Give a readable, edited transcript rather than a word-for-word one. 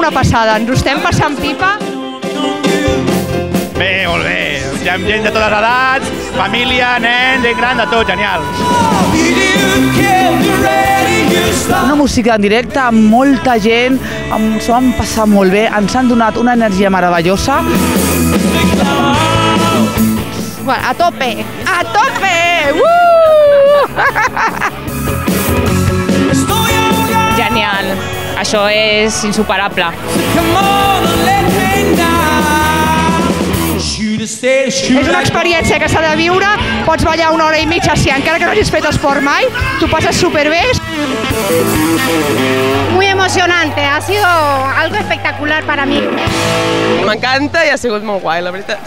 una passada, ens ho estem passant pipa. Bé, molt bé. Hi ha gent de totes les edats, família, nens, gent gran, de tot, genial. Una música en directe amb molta gent, s'ho han passat molt bé, ens han donat una energia meravellosa. Bueno, a tope! A tope! Genial, això és insuperable. És una experiència que s'ha de viure, pots ballar 1 hora i mitja si encara que no hagis fet esport mai, t'ho passes superbé. Muy emocionante, ha sido algo espectacular para mí. M'encanta i ha sigut molt guai, la veritat.